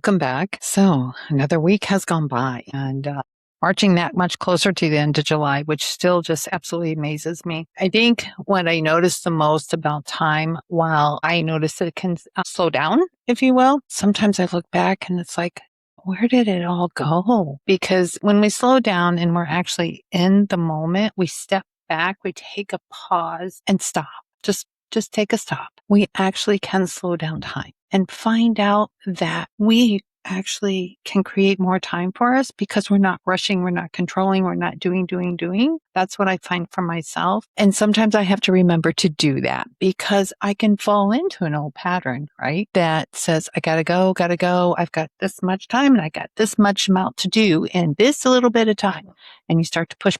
Welcome back. So another week has gone by and marching that much closer to the end of July, which still just absolutely amazes me. I think what I notice the most about time, while I notice it can slow down, if you will, sometimes I look back and it's like, where did it all go? Because when we slow down and we're actually in the moment, we step back, we take a pause and stop. Just take a stop. We actually can slow down time and find out that we actually can create more time for us because we're not rushing, we're not controlling, we're not doing. That's what I find for myself. And sometimes I have to remember to do that because I can fall into an old pattern, right? That says, I gotta go. I've got this much time and I got this much amount to do in this little bit of time. And you start to push.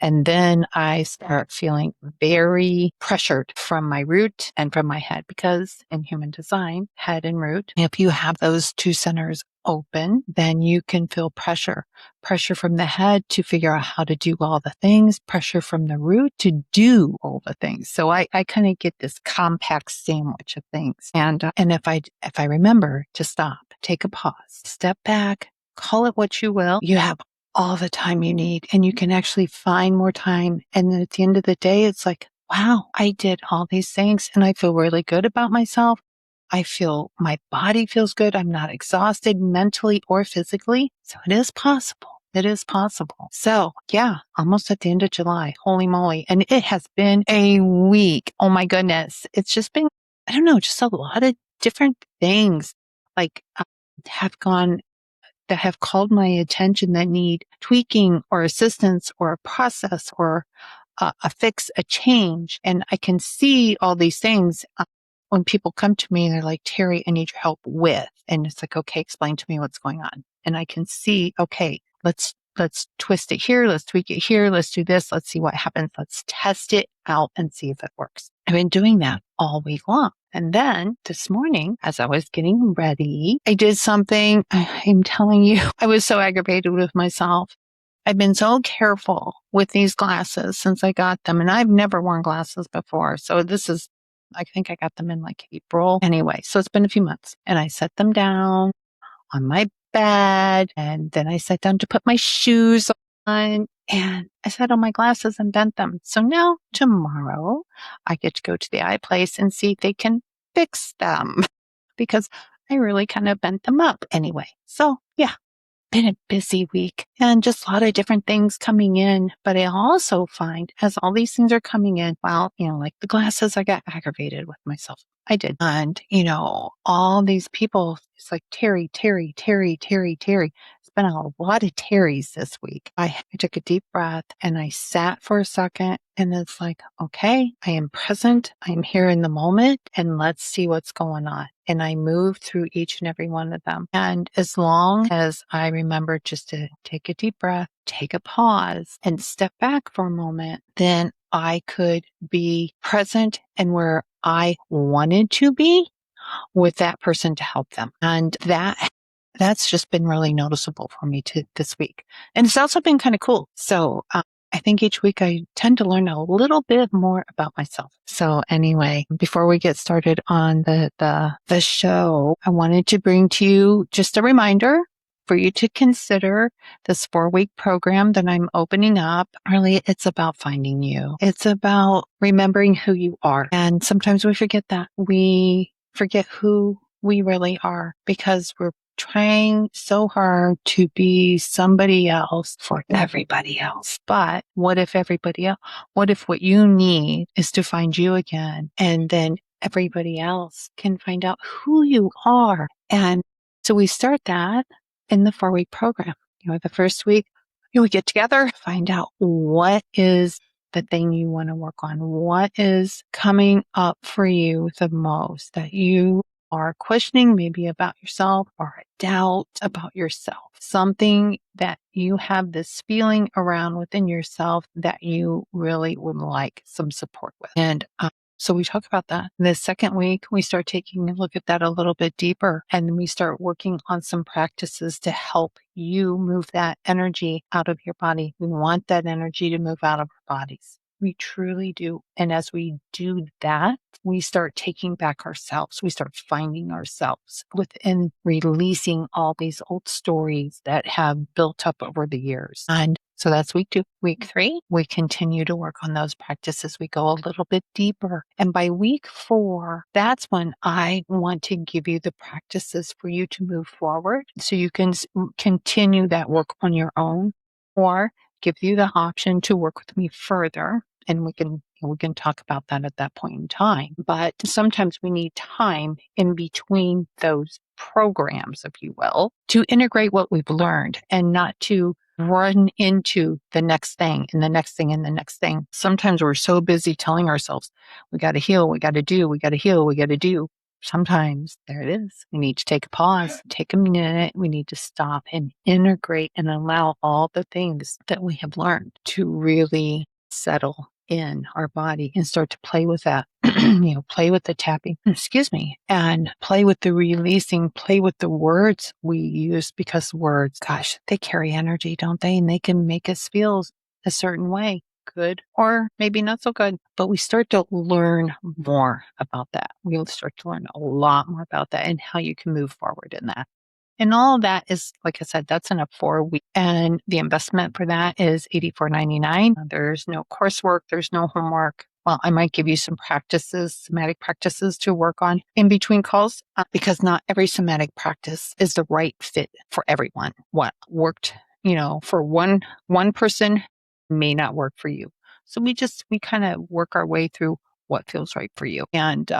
And then I start feeling very pressured from my root and from my head because in human design, head and root, if you have those two centers open, then you can feel pressure from the head to figure out how to do all the things, pressure from the root to do all the things. So I kind of get this compact sandwich of things. And if I remember to stop, take a pause, step back, call it what you will, you have all the time you need and you can actually find more time. And then at the end of the day, it's like, wow, I did all these things and I feel really good about myself. I feel my body feels good. I'm not exhausted mentally or physically. So it is possible. It is possible. So yeah, almost at the end of July. Holy moly. And it has been a week. Oh my goodness. It's just been, I don't know, just a lot of different things like that have called my attention that need tweaking or assistance or a process or a fix, a change. And I can see all these things when people come to me and they're like, Terry, I need your help with. And it's like, okay, explain to me what's going on. And I can see, okay, let's twist it here. Let's tweak it here. Let's do this. Let's see what happens. Let's test it out and see if it works. I've been doing that all week long. And then this morning, as I was getting ready, I did something. I'm telling you, I was so aggravated with myself. I've been so careful with these glasses since I got them, and I've never worn glasses before. So I think I got them in like April. Anyway, so it's been a few months, and I set them down on my bed, and then I sat down to put my shoes on, and I set on my glasses and bent them. So now tomorrow I get to go to the eye place and see if they can fix them because I really kind of bent them up anyway. So yeah, been a busy week and just a lot of different things coming in. But I also find as all these things are coming in, well, like the glasses, I got aggravated with myself. I did. And, all these people, it's like Terry. It's been a lot of Terrys this week. I took a deep breath and I sat for a second and it's like, okay, I am present. I'm here in the moment and let's see what's going on. And I moved through each and every one of them. And as long as I remember just to take a deep breath, take a pause and step back for a moment, then I could be present and where I wanted to be with that person to help them. And that's just been really noticeable for me this week. And it's also been kind of cool. So I think each week I tend to learn a little bit more about myself. So anyway, before we get started on the show, I wanted to bring to you just a reminder for you to consider this 4-week program that I'm opening up. Really, it's about finding you. It's about remembering who you are. And sometimes we forget that. We forget who we really are because we're trying so hard to be somebody else for everybody else. But what if what you need is to find you again? And then everybody else can find out who you are. And so we start that in the 4-week program. The first week, we get together, find out what is the thing you want to work on. What is coming up for you the most that you are questioning maybe about yourself or a doubt about yourself, something that you have this feeling around within yourself that you really would like some support with. And so we talk about that. The second week, we start taking a look at that a little bit deeper and we start working on some practices to help you move that energy out of your body. We want that energy to move out of our bodies. We truly do. And as we do that, we start taking back ourselves. We start finding ourselves within releasing all these old stories that have built up over the years. And so that's week 2. Week 3, we continue to work on those practices. We go a little bit deeper. And by week 4, that's when I want to give you the practices for you to move forward so you can continue that work on your own, or give you the option to work with me further. And we can talk about that at that point in time. But sometimes we need time in between those programs, if you will, to integrate what we've learned and not to run into the next thing and the next thing and the next thing. Sometimes we're so busy telling ourselves, we got to heal, we got to do, we got to heal, we got to do. Sometimes there it is. We need to take a pause, take a minute. We need to stop and integrate and allow all the things that we have learned to really settle in our body and start to play with that. Play with the tapping, and play with the releasing, play with the words we use, because words, gosh, they carry energy, don't they? And they can make us feel a certain way, good or maybe not so good. But we start to learn more about that. We'll start to learn a lot more about that and how you can move forward in that. And all of that is, like I said, that's in a 4-week. And the investment for that is $84.99. There's no coursework. There's no homework. Well, I might give you some practices, somatic practices to work on in between calls, because not every somatic practice is the right fit for everyone. What worked, for one person may not work for you. So we kind of work our way through what feels right for you. And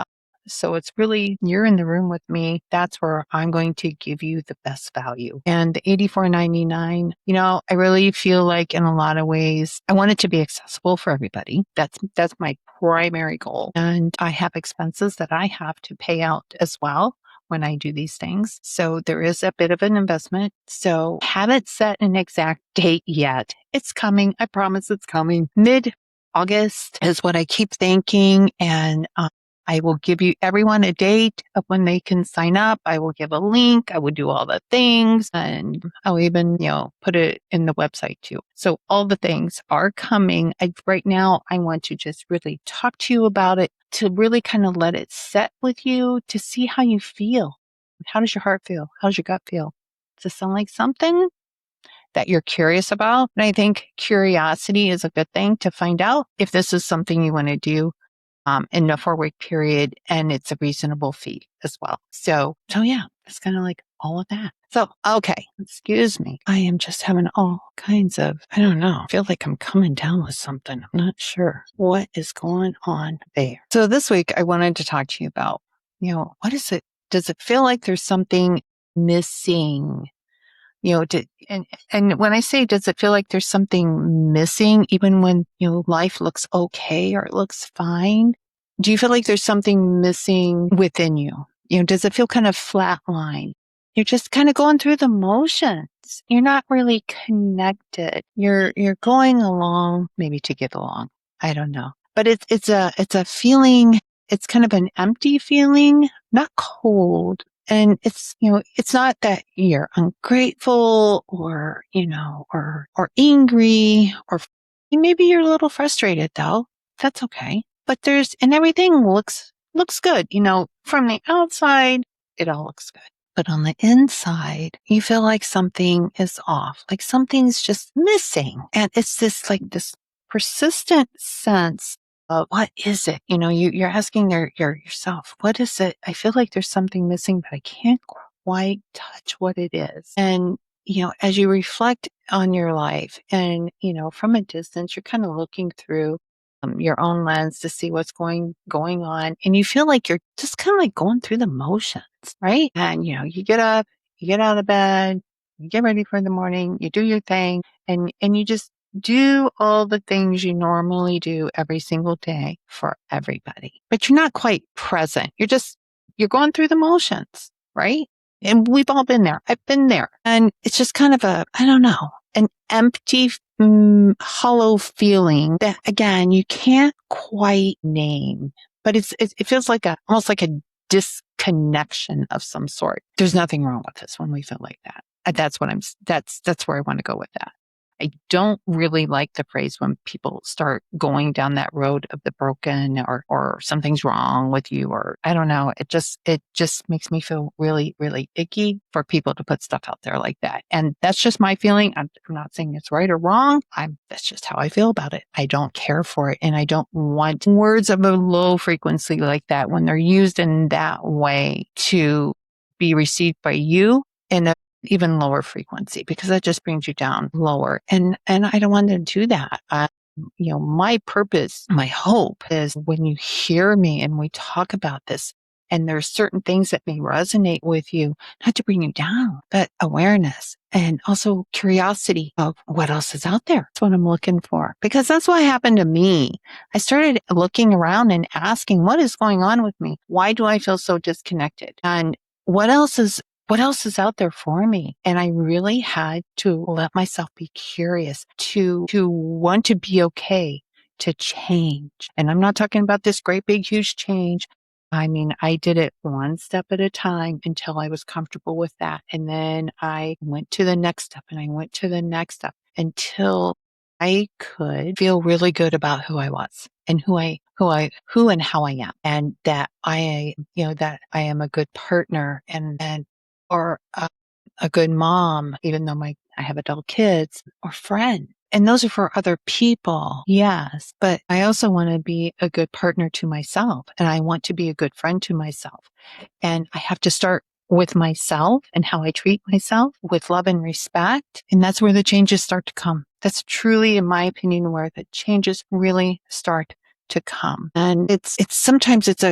so it's really, you're in the room with me. That's where I'm going to give you the best value. And the $84.99, I really feel like in a lot of ways, I want it to be accessible for everybody. That's my primary goal. And I have expenses that I have to pay out as well when I do these things. So there is a bit of an investment. So haven't set an exact date yet. It's coming. I promise it's coming. Mid-August is what I keep thinking. And I will give you everyone a date of when they can sign up. I will give a link. I will do all the things, and I'll even, put it in the website too. So all the things are coming. Right now, I want to just really talk to you about it, to really kind of let it set with you, to see how you feel. How does your heart feel? How does your gut feel? Does it sound like something that you're curious about? And I think curiosity is a good thing to find out if this is something you want to do in a 4-week period, and it's a reasonable fee as well. So yeah, it's kind of like all of that. So, okay, excuse me. I am just having all kinds of, I don't know, I feel like I'm coming down with something. I'm not sure what is going on there. So this week I wanted to talk to you about, what is it? Does it feel like there's something missing? And when I say, does it feel like there's something missing, even when, life looks okay or it looks fine? Do you feel like there's something missing within you? Does it feel kind of flatline? You're just kind of going through the motions. You're not really connected. You're going along, maybe to get along. I don't know. But it's a feeling. It's kind of an empty feeling, not cold. And it's not that you're ungrateful or, or angry, or maybe you're a little frustrated though. That's okay. But and everything looks good. From the outside, it all looks good. But on the inside, you feel like something is off, like something's just missing. And it's this persistent sense of, what is it? You're asking yourself, what is it? I feel like there's something missing, but I can't quite touch what it is. And, as you reflect on your life and, from a distance, you're kind of looking through your own lens to see what's going on. And you feel like you're just kind of like going through the motions, right? And, you get up, you get out of bed, you get ready for the morning, you do your thing, and you just do all the things you normally do every single day for everybody. But you're not quite present. You're going through the motions, right? And we've all been there. I've been there. And it's just kind of I don't know, an empty, hollow feeling that, again, you can't quite name, but it feels like almost like a disconnection of some sort. There's nothing wrong with this when we feel like that. That's where I want to go with that. I don't really like the phrase when people start going down that road of the broken or something's wrong with you, or I don't know. It just makes me feel really, really icky for people to put stuff out there like that. And that's just my feeling. I'm not saying it's right or wrong. That's just how I feel about it. I don't care for it. And I don't want words of a low frequency like that when they're used in that way to be received by you in a even lower frequency, because that just brings you down lower. And I don't want to do that. My purpose, my hope is when you hear me and we talk about this, and there's certain things that may resonate with you, not to bring you down, but awareness and also curiosity of what else is out there. That's what I'm looking for, because that's what happened to me. I started looking around and asking, what is going on with me? Why do I feel so disconnected? And what else is out there for me? And I really had to let myself be curious, to want to be okay, to change. And I'm not talking about this great big huge change. I mean, I did it one step at a time until I was comfortable with that. And then I went to the next step and I went to the next step until I could feel really good about who I was and who and how I am, and that that I am a good partner or a good mom, even though I have adult kids, or friend. And those are for other people. Yes. But I also want to be a good partner to myself, and I want to be a good friend to myself. And I have to start with myself and how I treat myself with love and respect. And that's where the changes start to come. That's truly, in my opinion, where the changes really start to come. And sometimes it's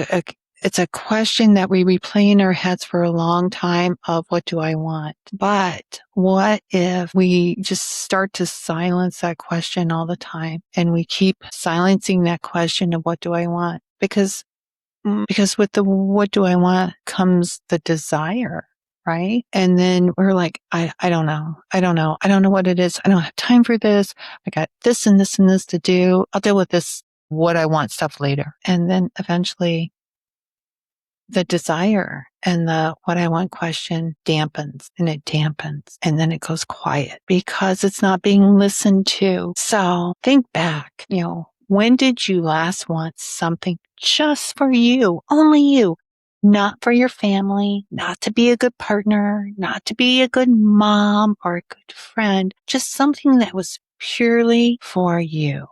a question that we replay in our heads for a long time of, what do I want? But what if we just start to silence that question all the time, and we keep silencing that question of, what do I want? Because with the what do I want comes the desire, right? And then we're like, I don't know. I don't know what it is. I don't have time for this. I got this and this and this to do. I'll deal with this, what I want stuff later. And then eventually the desire and the what I want question dampens, and it dampens, and then it goes quiet because it's not being listened to. So think back, when did you last want something just for you, only you, not for your family, not to be a good partner, not to be a good mom or a good friend, just something that was purely for you?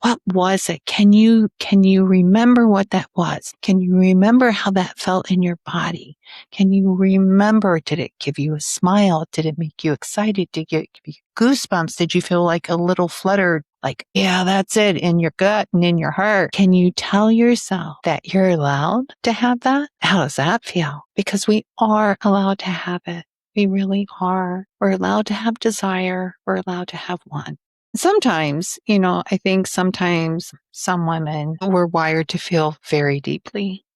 What was it? Can you remember what that was? Can you remember how that felt in your body? Can you remember, did it give you a smile? Did it make you excited? Did it give you goosebumps? Did you feel like a little fluttered? Like, yeah, that's it, in your gut and in your heart? Can you tell yourself that you're allowed to have that? How does that feel? Because we are allowed to have it. We really are. We're allowed to have desire. We're allowed to have want. Sometimes, I think sometimes some women were wired to feel very deeply.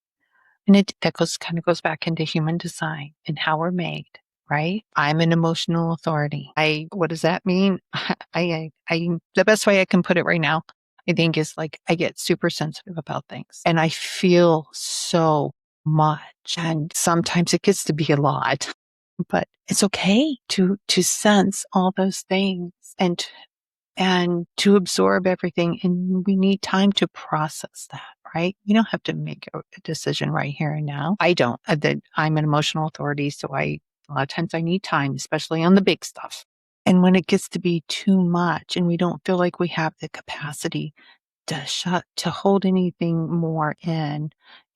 And that kind of goes back into human design and how we're made, right? I'm an emotional authority. What does that mean? The best way I can put it right now, I think, is like, I get super sensitive about things, and I feel so much. And sometimes it gets to be a lot, but it's okay to sense all those things and to absorb everything. And we need time to process that, right? You don't have to make a decision right here and now. I don't. I'm an emotional authority, so a lot of times I need time, especially on the big stuff. And when it gets to be too much and we don't feel like we have the capacity to hold anything more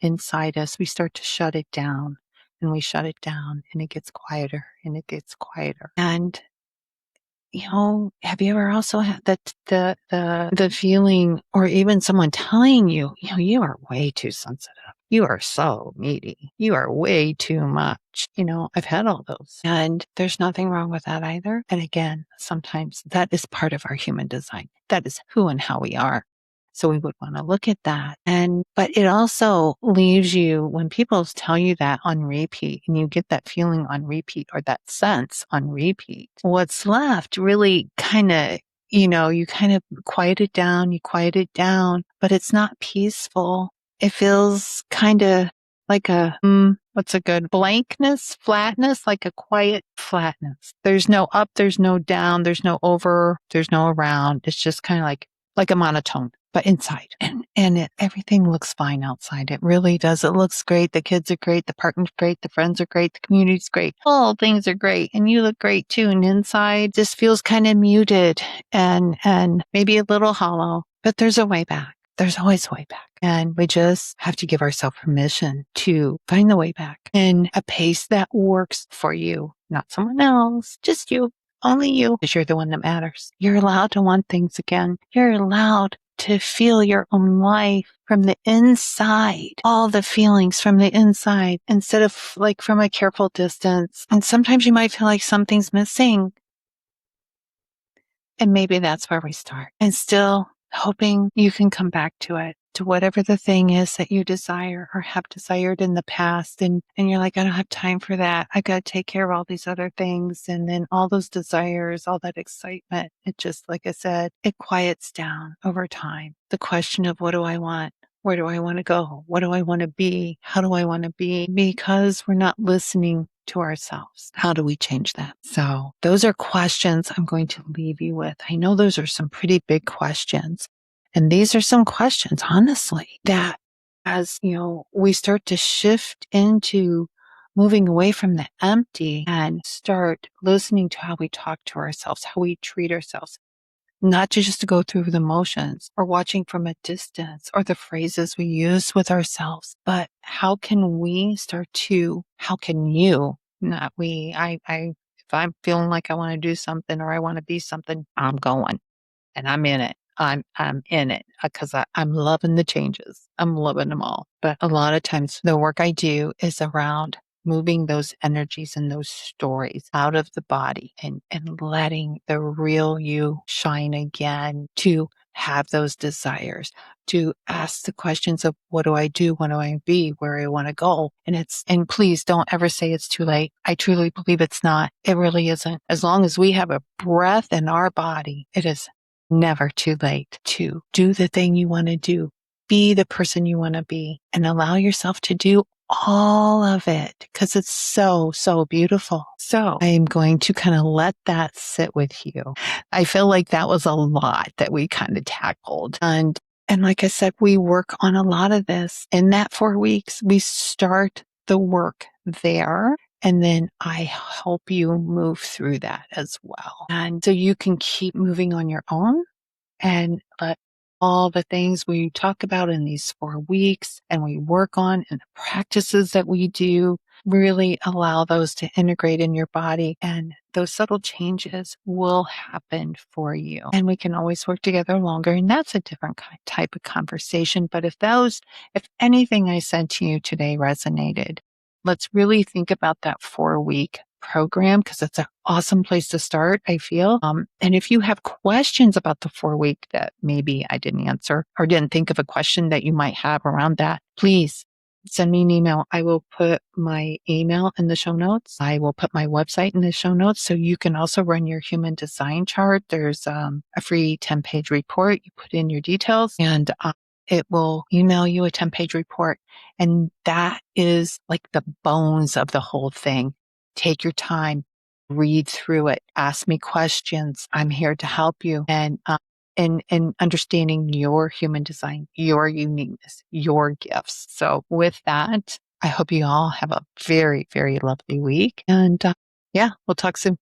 inside us, we start to shut it down, and we shut it down, and it gets quieter and it gets quieter. And have you ever also had the feeling, or even someone telling you, you are way too sensitive. You are so needy. You are way too much. I've had all those, and there's nothing wrong with that either. And again, sometimes that is part of our human design. That is who and how we are. So we would want to look at that. But it also leaves you, when people tell you that on repeat, and you get that feeling on repeat, or that sense on repeat, what's left really kind of, you kind of quiet it down, but it's not peaceful. It feels kind of like a what's a good blankness, flatness, like a quiet flatness. There's no up, there's no down, there's no over, there's no around. It's just kind of like a monotone, but inside. And everything looks fine outside. It really does. It looks great. The kids are great. The partner's great. The friends are great. The community's great. All things are great. And you look great too. And inside just feels kind of muted and maybe a little hollow, but there's a way back. There's always a way back. And we just have to give ourselves permission to find the way back in a pace that works for you, not someone else, just you. Only you, because you're the one that matters. You're allowed to want things again. You're allowed to feel your own life from the inside, all the feelings from the inside, instead of like from a careful distance. And sometimes you might feel like something's missing. And maybe that's where we start. And still hoping you can come back to it, to whatever the thing is that you desire or have desired in the past. And you're like, I don't have time for that. I got to take care of all these other things. And then all those desires, all that excitement, it just, like I said, it quiets down over time. The question of what do I want? Where do I want to go? What do I want to be? How do I want to be? Because we're not listening to ourselves. How do we change that? So those are questions I'm going to leave you with. I know those are some pretty big questions. And these are some questions, honestly, that as, we start to shift into moving away from the empty and start listening to how we talk to ourselves, how we treat ourselves, not to just to go through the motions or watching from a distance or the phrases we use with ourselves, but how can you, not we, if I'm feeling like I want to do something or I want to be something, I'm going and I'm in it. I'm in it because I'm loving the changes. I'm loving them all. But a lot of times the work I do is around moving those energies and those stories out of the body and letting the real you shine again, to have those desires, to ask the questions of what do I do? What do I be? Where I want to go? And please don't ever say it's too late. I truly believe it's not. It really isn't. As long as we have a breath in our body, it is never too late to do the thing you want to do, be the person you want to be, and allow yourself to do all of it because it's so, so beautiful. So I am going to kind of let that sit with you. I feel like that was a lot that we kind of tackled. And like I said, we work on a lot of this. In that 4 weeks, we start the work there. And then I help you move through that as well. And so you can keep moving on your own and let all the things we talk about in these 4 weeks and we work on and the practices that we do really allow those to integrate in your body, and those subtle changes will happen for you. And we can always work together longer, and that's a different type of conversation. But if anything I said to you today resonated, let's really think about that 4-week program because it's an awesome place to start, I feel. And if you have questions about the 4-week that maybe I didn't answer or didn't think of a question that you might have around that, please send me an email. I will put my email in the show notes. I will put my website in the show notes so you can also run your human design chart. There's a free 10-page report. You put in your details and it will email you a 10-page report. And that is like the bones of the whole thing. Take your time, read through it, ask me questions. I'm here to help you. And in understanding your human design, your uniqueness, your gifts. So with that, I hope you all have a very, very lovely week. And yeah, we'll talk soon.